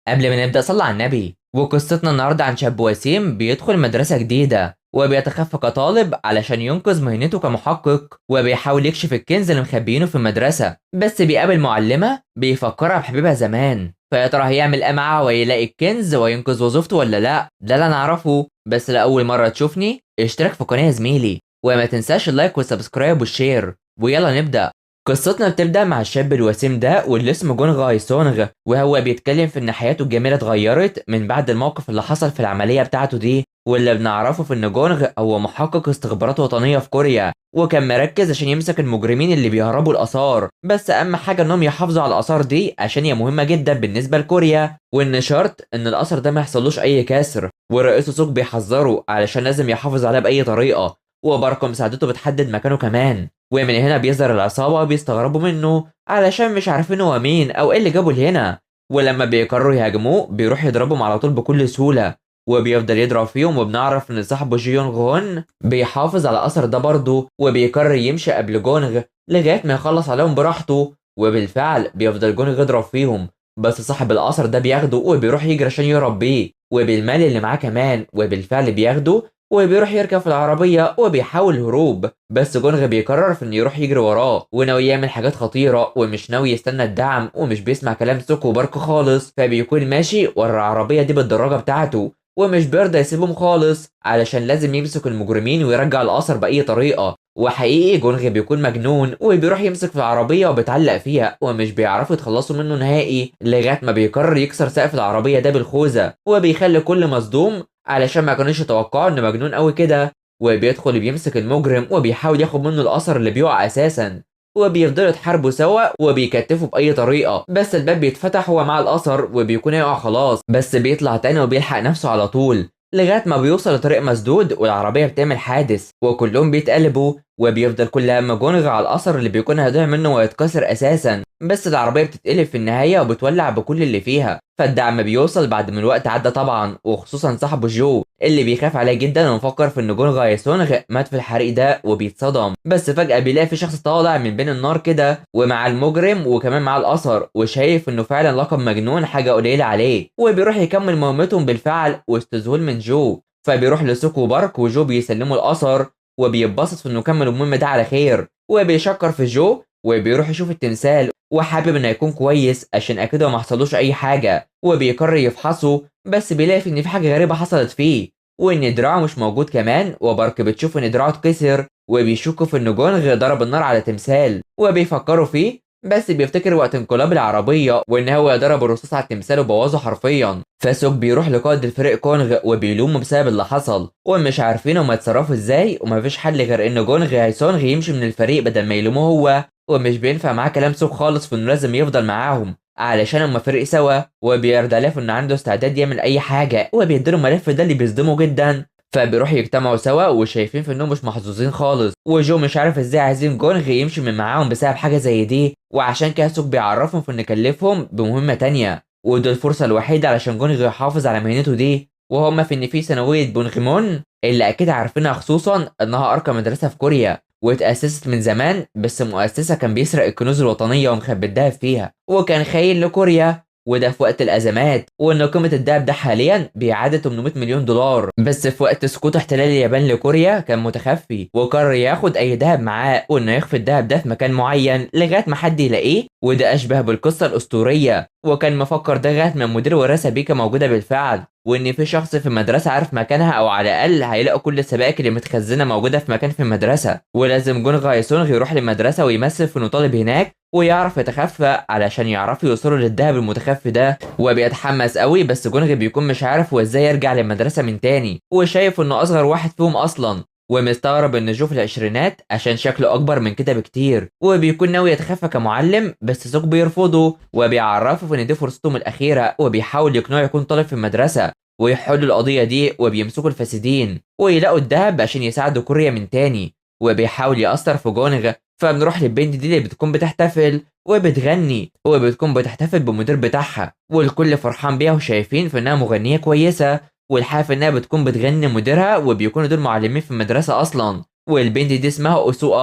قبل ما نبدأ صلى على النبي. وقصتنا النهاردة عن شاب وسيم بيدخل مدرسة جديدة وبيتخفى كطالب علشان ينقذ مهنته كمحقق، وبيحاول يكشف الكنز اللي مخبيينه في المدرسة، بس بيقابل معلمة بيفكرها بحبيبها زمان. فيا ترى هيعمل ايه معاها ويلاقي الكنز وينقذ وظيفته ولا لا؟ ده اللي انا اعرفه. بس لأول مرة تشوفني اشترك في القناة يا زميلي، وما تنساش اللايك والسبسكرايب والشير. ويلا نبدأ. قصتنا بتبدأ مع الشاب الوسيم ده واللي اسمه جون غاي سونغ، وهو بيتكلم في ان حياته الجميلة اتغيرت من بعد الموقف اللي حصل في العملية بتاعته دي. واللي بنعرفه في ان جونغ هو محقق استخبارات وطنية في كوريا، وكان مركز عشان يمسك المجرمين اللي بيهربوا الآثار. بس أهم حاجة انهم يحافظوا على الآثار دي عشان هي مهمة جدا بالنسبة لكوريا، وان شرط ان الأثر ده ما يحصلوش أي كسر. ورئيسه سوق بيحذره علشان لازم يحافظ عليه بأي طريقة، وباركو مساعدته بتحدد مكانه كمان. ومن هنا بيظهر العصابة بيستغربوا منه علشان مش عارفين هو مين أو إيه اللي جابه لهنا. ولما بيقرروا يهاجموه بيروح يضربهم على طول بكل سهولة، وبيفضل يضرب فيهم. وبنعرف إن صاحبه جي يونغ هون بيحافظ على الأثر ده برضه، وبيقرر يمشي قبل جونغ لغاية ما يخلص عليهم براحته. وبالفعل بيفضل جونغ يضرب فيهم، بس صاحب الأثر ده بياخده وبيروح يجري عشان يهرب بيه وبالمال اللي معاه كمان. وبالفعل بياخده وبيروح يركب في العربية وبيحاول الهروب، بس جونغ بيقرر في انه يروح يجري وراه وناوي يعمل حاجات خطيرة ومش ناوي يستنى الدعم ومش بيسمع كلام سوكو وباركو خالص. فبيكون ماشي ورا العربية دي بالدراجة بتاعته ومش بيرضى يسيبهم خالص علشان لازم يمسك المجرمين ويرجع الأثر بأي طريقة. وحقيقي جونغ بيكون مجنون وبيروح يمسك في العربية وبيتعلق فيها ومش بيعرفوا يتخلصوا منه نهائي، لغاية ما بيقرر يكسر سقف العربية ده بالخوذة وبيخلي كل مصدوم علشان ما كانوش يتوقعوا انه مجنون قوي كده. وبيدخل بيمسك المجرم وبيحاول ياخد منه الاثر اللي بيقع اساسا، وبيفضلوا يتحاربوا سوا وبيكتفوا باي طريقه. بس الباب بيتفتح هو مع الاثر وبيكون هيقع خلاص، بس بيطلع تاني وبيلحق نفسه على طول لغايه ما بيوصل لطريق مسدود والعربيه بتعمل حادث وكلهم بيتقلبوا. وبيفضل كل هم جونغ على الاثر اللي بيكون هيضيع منه ويتكسر اساسا، بس العربيه بتتقلب في النهايه وبتولع بكل اللي فيها. فالدعم بيوصل بعد ما الوقت عدى طبعا، وخصوصا صاحبه جو اللي بيخاف عليه جدا ومفكر في ان جون غاي سونغ مات في الحريق ده وبيتصدم. بس فجأة بيلاقي في شخص طالع من بين النار كده ومع المجرم وكمان مع الأثر، وشايف انه فعلا لقب مجنون حاجة قليلة عليه، وبيروح يكمل مهمتهم بالفعل وسط ذهول من جو. فبيروح لسوكو بارك وجو بيسلموا الأثر وبيتبسط في انه كمل المهمة ده على خير، وبيشكر في جو وبيروح يشوف التمثال وحابب انه يكون كويس عشان اكيد ما حصلوش اي حاجه. وبيقرر يفحصه بس بيلاقي ان في حاجه غريبه حصلت فيه وان دراعه مش موجود كمان. وبارك بتشوف ان دراعه اتكسر وبيشكوا في ان جونغ ضرب النار على تمثال وبيفكروا فيه، بس بيفتكر وقت انقلاب العربيه وان هو ضرب الرصاص على التمثال وبوظه حرفيا. فسوك بيروح لقائد الفريق كونغ وبيلومه بسبب اللي حصل ومش عارفين هما يتصرفوا ازاي، ومفيش حل غير ان جونغ هيسونغ يمشي من الفريق بدل ما يلوموه هو. ومش بينفع معاه كلام سوق خالص في انه لازم يفضل معاهم علشان هما فريق سوا، وبيرضى له انه عنده استعداد يعمل اي حاجه وبيديله الملف ده اللي بيصدمه جدا. فبيروح يجتمعوا سوا وشايفين في انهم مش محظوظين خالص، وجو مش عارف ازاي عايزين جونغ يمشي من معاهم بسبب حاجه زي دي، وعشان كده سوق بيعرفهم في انه يكلفهم بمهمه تانية ودي الفرصه الوحيده علشان جونغ يحافظ على مهنته دي. وهم في ان في ثانويه بونغيمون اللي اكيد عارفينها، خصوصا انها ارقى مدرسه في كوريا واتأسست من زمان، بس مؤسسها كان بيسرق الكنوز الوطنية ومخبي الدهب فيها وكان خاين لكوريا، وده في وقت الأزمات. وإن قيمة الدهب ده حاليا بيعادل 800 مليون دولار، بس في وقت سقوط احتلال اليابان لكوريا كان متخفي وقرر ياخد أي دهب معاه وإنه يخفي الدهب ده في مكان معين لغاية ما حد يلاقيه. وده أشبه بالقصة الأسطورية، وكان مفكر ده لغاية ما مدير ورثة بيكا موجودة بالفعل وان في شخص في المدرسه عارف مكانها، او على الاقل هيلاقوا كل السبائك اللي متخزنه موجوده في مكان في المدرسه. ولازم جون غايسونغ يروح للمدرسه ويمثل في انه طالب هناك ويعرف يتخفى علشان يعرفوا يوصلوا للذهب المتخفي ده. وبيتحمس قوي، بس جونغ بيكون مش عارف هو ازاي يرجع للمدرسه من تاني وشايف انه اصغر واحد فيهم اصلا، ومستغرب ان جو في العشرينات عشان شكله اكبر من كده بكتير. وبيكون ناوي يتخفى كمعلم بس سوق بيرفضه وبيعرفه ان دي فرصتهم الاخيره، وبيحاول يقنعه يكون طالب في المدرسه ويحلوا القضيه دي وبيمسكوا الفاسدين ويلاقوا الذهب عشان يساعدوا كوريا من تاني. وبيحاول يأثر في جونغ. فبنروح للبنت دي اللي بتكون بتحتفل وبتغني وبتكون بتحتفل بالمدير بتاعها، والكل فرحان بيها وشايفين في انها مغنيه كويسه، والحافة انها بتكون بتغني مديرها وبيكونوا دول معلمين في المدرسة اصلا. والبنت دي اسمها اوسو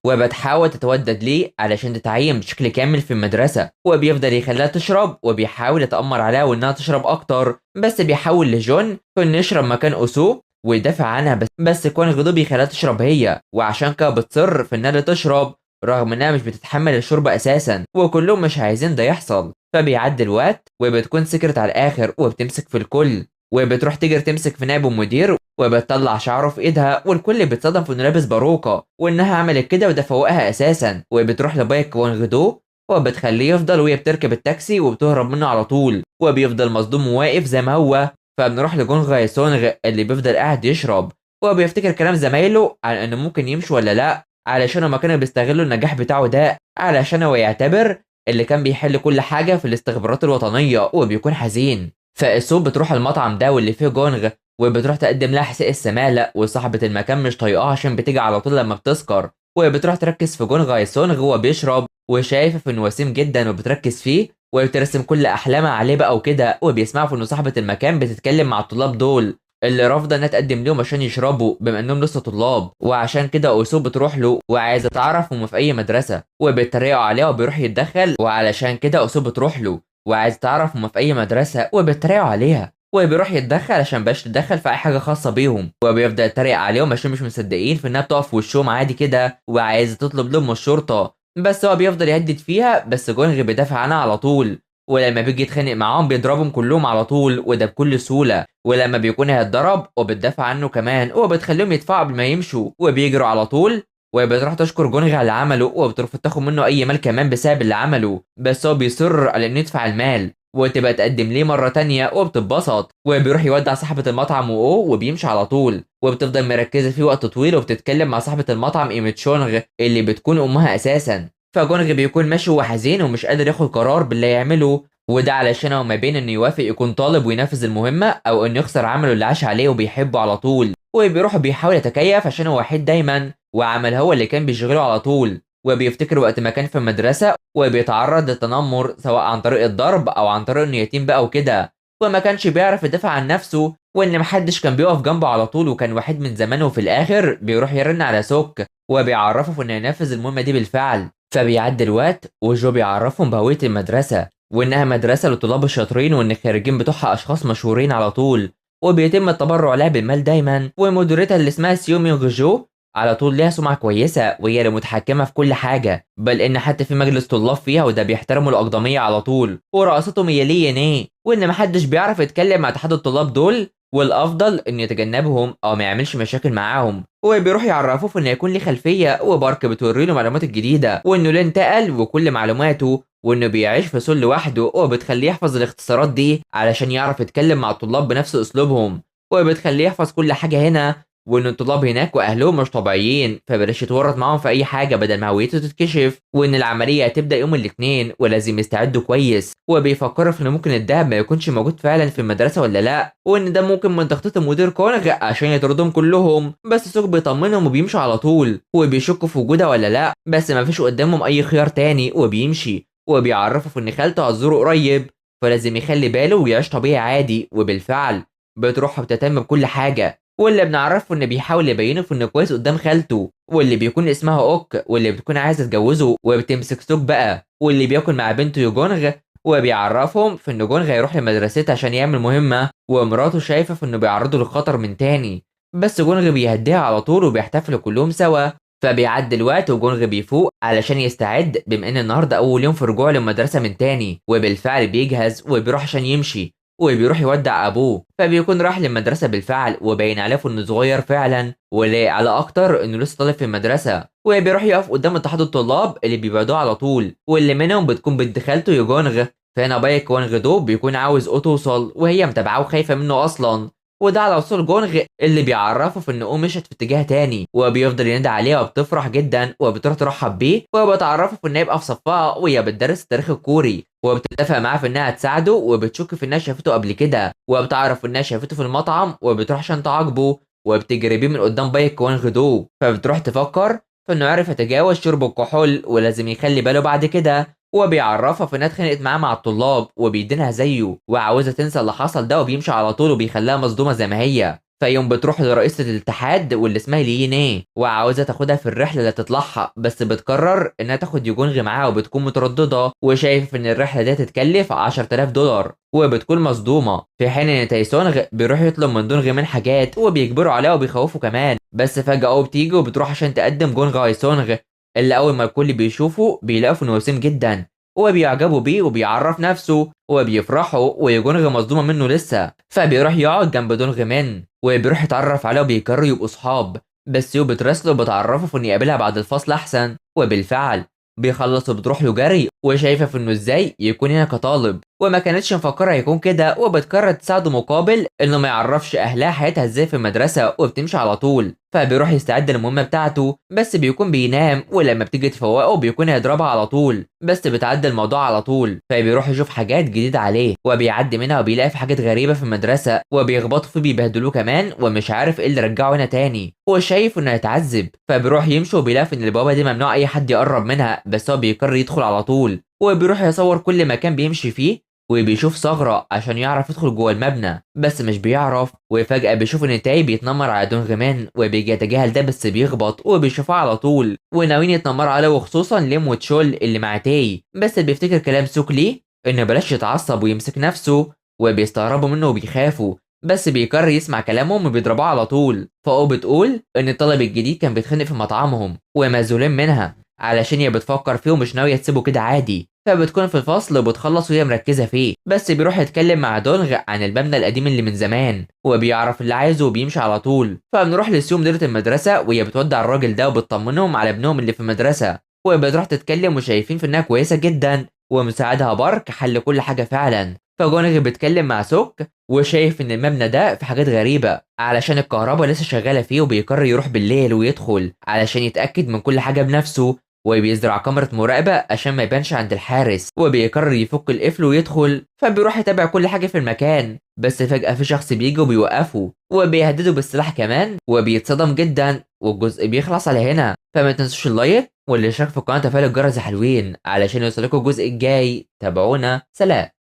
وبتحاول تتودد ليه علشان تتعين بشكل كامل في المدرسة، وبيفضل يخليها تشرب وبيحاول يتأمر عليها وإنها تشرب أكتر، بس بيحاول لجون في إنه يشرب مكان أوسو ويدافع عنها، بس كون غضب بيخليها تشرب هي، وعشان كده بتصر في إنها اللي تشرب رغم إنها مش بتتحمل الشرب أساسا، وكلهم مش عايزين ده يحصل. فبيعدي الوقت وبتكون سكرت على الآخر وبتمسك في الكل، وبتروح تجري تمسك في نائب المدير وبتطلع شعره في ايدها، والكل بيتصدم في انه لابس باروكه وانها عملت كده وده فوقها اساسا. وبتروح لبايك كوان غدو وبتخليه يفضل، وهي بتركب التاكسي وبتهرب منه على طول، وبيفضل مصدوم وواقف زي ما هو. فبنروح لجون غايسونغ اللي بيفضل قاعد يشرب، وبيفتكر كلام زمايله عن انه ممكن يمشي ولا لا، علشان هما كانوا بيستغلوا النجاح بتاعه ده علشان هو يعتبر اللي كان بيحل كل حاجه في الاستخبارات الوطنيه، وبيكون حزين. فالسو بتروح المطعم ده واللي فيه جونغ وبتروح تقدم لها حساء السمالة، وصاحبة المكان مش طايقاها عشان بتيجي على طول لما بتسكر، وبتروح تركز في جون غايسونغ وهو بيشرب وشايفه في انه وسيم جدا وبتركز فيه، وبترسم كل احلامها عليه بقى وكده. وبيسمعوا في انه صاحبة المكان بتتكلم مع الطلاب دول اللي رافضه انها تقدم لهم عشان يشربوا بما انهم لسه طلاب، وعشان كده اوسو بتروح له وعايزه تعرف هم في اي مدرسه، وبيتريقوا عليها وبيروح يتدخل، وعلشان كده اوسو بتروح له وعايز تعرف هم في اي مدرسه وبيتريقوا عليها، وبيروح يتدخل عشان باش تتدخل في اي حاجه خاصه بيهم، وبيفضل يتريق عليهم عشان مش مصدقين في انها بتقف في وشهم عادي كده وعايزه تطلب لهم الشرطه، بس هو بيفضل يهدد فيها، بس جونغ بيدافع عنها على طول. ولما بيجي يتخانق معاهم بيضربهم كلهم على طول وده بكل سهوله، ولما بيكون هيتضرب وبتدافع عنه كمان وبتخليهم يدفعوا قبل ما يمشوا وبيجروا على طول. وبتروح تشكر جونغ على اللي عمله وبترفض تاخد منه اي مال كمان بسبب اللي عمله، بس هو بيصر على انه يدفع المال وتبقى تقدم ليه مرة تانية وبتتبسط. وبيروح يودع صاحبة المطعم وبيمشي على طول، وبتفضل مركزة فيه وقت طويل وبتتكلم مع صاحبة المطعم إيميت شونغ اللي بتكون أمها أساسا. فجونغ بيكون ماشي وهو حزين ومش قادر ياخد قرار باللي يعمله، وده علشان هو ما بين انه يوافق يكون طالب وينفذ المهمة او انه يخسر عمله اللي عاش عليه وبيحبه على طول. وبيروح بيحاول يتكيف عشان هو وحيد دايما وعمل هو اللي كان بيشغله على طول، وبيفتكر وقت ما كان في المدرسة وبيتعرض للتنمر سواء عن طريق الضرب او عن طريق انه يتيم بقى وكده، وما كانش بيعرف يدافع عن نفسه وان محدش كان بيقف جنبه على طول وكان وحيد من زمان. وفي الاخر بيروح يرن على سوك وبيعرفه في انه ينفذ المهمة دي بالفعل. فبيعدي الوقت وجو بيعرفهم بهوية المدرسة وانها مدرسة للطلاب الشاطرين وان الخارجين بتوعها اشخاص مشهورين على طول، وبيتم التبرع لها بالمال دايما. ومديرتها اللي اسمها سيو ميونغ جو على طول ليها سمعة كويسة وهي اللي متحكمة في كل حاجة، بل ان حتى في مجلس طلاب فيها وده بيحترموا الأقدمية على طول، ورئاستهم هي ليه ينيه، وان محدش بيعرف يتكلم مع اتحاد الطلاب دول والافضل ان يتجنبهم او ما يعملش مشاكل معاهم. وبيروح يعرفوه في انه يكون ليه خلفيه، وبارك بتوري له معلومات الجديده وانه ليه انتقل وكل معلوماته، وانه بيعيش في سول لوحده، وبتخليه يحفظ الاختصارات دي علشان يعرف يتكلم مع الطلاب بنفس اسلوبهم، وبتخليه يحفظ كل حاجه هنا، وان الطلاب هناك واهلهم مش طبيعيين فبلاش يتورط معاهم في اي حاجه بدل ما هويته تتكشف، وان العمليه هتبدا يوم الاثنين ولازم يستعدوا كويس. وبيفكروا في ان ممكن الدهب ما يكونش موجود فعلا في المدرسه ولا لا، وان ده ممكن من تخطيط المدير كونغ عشان يطردهم كلهم، بس سوك بيطمنهم وبيمشوا على طول وبيشكوا في وجودها ولا لا، بس ما فيش قدامهم اي خيار تاني وبيمشي. وبيعرفوا في ان خالته هتزوره قريب فلازم يخلي باله ويعيش طبيعي عادي، وبالفعل بتروح وبتهتم بكل حاجه. واللي بنعرفه ان بيحاول يبينه في انه كويس قدام خالته واللي بيكون اسمها اوك واللي بتكون عايزه تتجوزه وبتمسك سوك بقى، واللي بياكل مع بنته يوجونغ. وبيعرفهم في ان جونغ هيروح لمدرسته عشان يعمل مهمه، ومراته شايفه في انه بيعرضه للخطر من تاني، بس جونغ بيهديها على طول وبيحتفلوا كلهم سوا. فبيعدي الوقت وجونغ بيفوق علشان يستعد بما ان النهارده اول يوم في رجوعه للمدرسه من تاني، وبالفعل بيجهز وبيروح عشان يمشي وبيروح يودع ابوه. فبيكون راح للمدرسه بالفعل وباين عليه انه صغير فعلا ولا على اكتر انه لسه طالب في المدرسه، وبيروح يقف قدام اتحاد الطلاب اللي بيبعدوه على طول واللي منهم بتكون بنت خالته يوجونغ. فهنا بايك وانغ دو بيكون عاوز توصل وهي متابعاه وخايفه منه اصلا، وده على وصول جونغ اللي بيعرفه في ان مشت في اتجاه تاني، وبيفضل ينادي عليها وبتفرح جدا وبتروح ترحب بيه وبتعرفه في انها يبقى في صفها وهي بتدرس التاريخ الكوري، وبتتفق معاه في انها تساعده وبتشك في انها شافته قبل كده، وبتعرف انها شافته في المطعم وبتروح عشان تعاقبه وبتجري بيه من قدام بايك وانغ دو. فبتروح تفكر في انه عرف يتجاوز شرب الكحول ولازم يخلي باله بعد كده، وبيعرفها في انها اتخانقت معاه مع الطلاب وبيدينها زيه وعاوزه تنسى اللي حصل ده، وبيمشي على طول وبيخليها مصدومه زي ما هي. فيوم بتروح لرئيسة الاتحاد واللي اسمها لينيه وعاوزة تاخدها في الرحلة اللي تطلعها، بس بتقرر انها تاخد يونغ معاها وبتكون مترددة وشايف ان الرحلة دي تتكلف 10000 دولار وبتكون مصدومة، في حين ان تايسونغ بيروح يطلب من دونغ من حاجات وبيجبروا عليها وبيخوفوا كمان. بس فجأة أو بتيجي وبتروح عشان تقدم جونغ هايسونغ اللي أول ما الكل بيشوفه بيلاقوا إنه وسيم جدا وبيعجبوا بيه وبيعرف نفسه وبيفرحوا وجونغ مصدومة منه لسه، فبيروح يقعد جنب دونغ من وبيروح يتعرف عليه وبيقرروا يبقوا صحاب. بس يو بترسله وبتعرفه في إنه يقابلها بعد الفصل أحسن، وبالفعل بيخلص وبتروح له جري وشايفه في انه ازاي يكون هنا كطالب وما كانتش مفكره يكون كده، وبتقرر تساعده مقابل انه ما يعرفش اهلها حياتها ازاي في المدرسه وبتمشي على طول. فبيروح يستعد للمهمه بتاعته بس بيكون بينام، ولما بتيجي تفوقه بيكون هيضربها على طول بس بتعدي الموضوع على طول. فبيروح يشوف حاجات جديده عليه وبيعدي منها وبيلاقي في حاجات غريبه في المدرسه وبيخبطوا فيه بيبهدلوه كمان ومش عارف ايه اللي رجعه هنا تاني وشايف انه هيتعذب. فبيروح يمشي وبيلاقي ان البوابه دي ممنوع اي حد يقرب منها، بس هو بيقرر يدخل على طول وبيروح يصور كل مكان بيمشي فيه وبيشوف ثغرة عشان يعرف يدخل جوه المبنى بس مش بيعرف. وفجأة بيشوف ان تاي بيتنمر على دونغ مان وبيجي يتجاهل ده بس بيخبط وبيشوفه على طول وناويين يتنمروا عليه، وخصوصا ليم وتشول اللي مع تاي، بس بيفتكر كلام سوك ليه انه بلاش يتعصب ويمسك نفسه وبيستغربوا منه وبيخافوا، بس بيقرر يسمع كلامهم وبيضربوه على طول. فأو بتقول ان الطالب الجديد كان بيتخانق في مطعمهم ومذهولين منها علشان هي بتفكر فيه ومش ناوية تسيبه كده عادي. فبتكون في الفصل وبتخلص وهي مركزة فيه، بس بيروح يتكلم مع دونغ عن المبنى القديم اللي من زمان وبيعرف اللي عايزه وبيمشي على طول. فبنروح لسيو مديرة المدرسة وهي بتودع الراجل ده وبتطمنهم على ابنهم اللي في المدرسة، وبتروح تتكلم وشايفين في انها كويسة جدا ومساعدها بارك حل كل حاجة فعلا. فجونغ بيتكلم مع سوك وشايف ان المبنى ده في حاجات غريبة علشان الكهرباء لسه شغالة فيه، وبيقرر يروح بالليل ويدخل علشان يتأكد من كل حاجة بنفسه، وبيزرع كاميرا مراقبة عشان ما يبانش عند الحارس، وبيقرر يفك القفل ويدخل. فبيروح يتابع كل حاجة في المكان بس فجأة في شخص بيجي وبيوقفه وبيهدده بالسلاح كمان وبيتصدم جدا، والجزء بيخلص على هنا. فما تنسوش اللايك واللي اشترك في القناة تفعيل الجرس حلوين علشان يوصلكوا الجزء الجاي. تابعونا، سلام.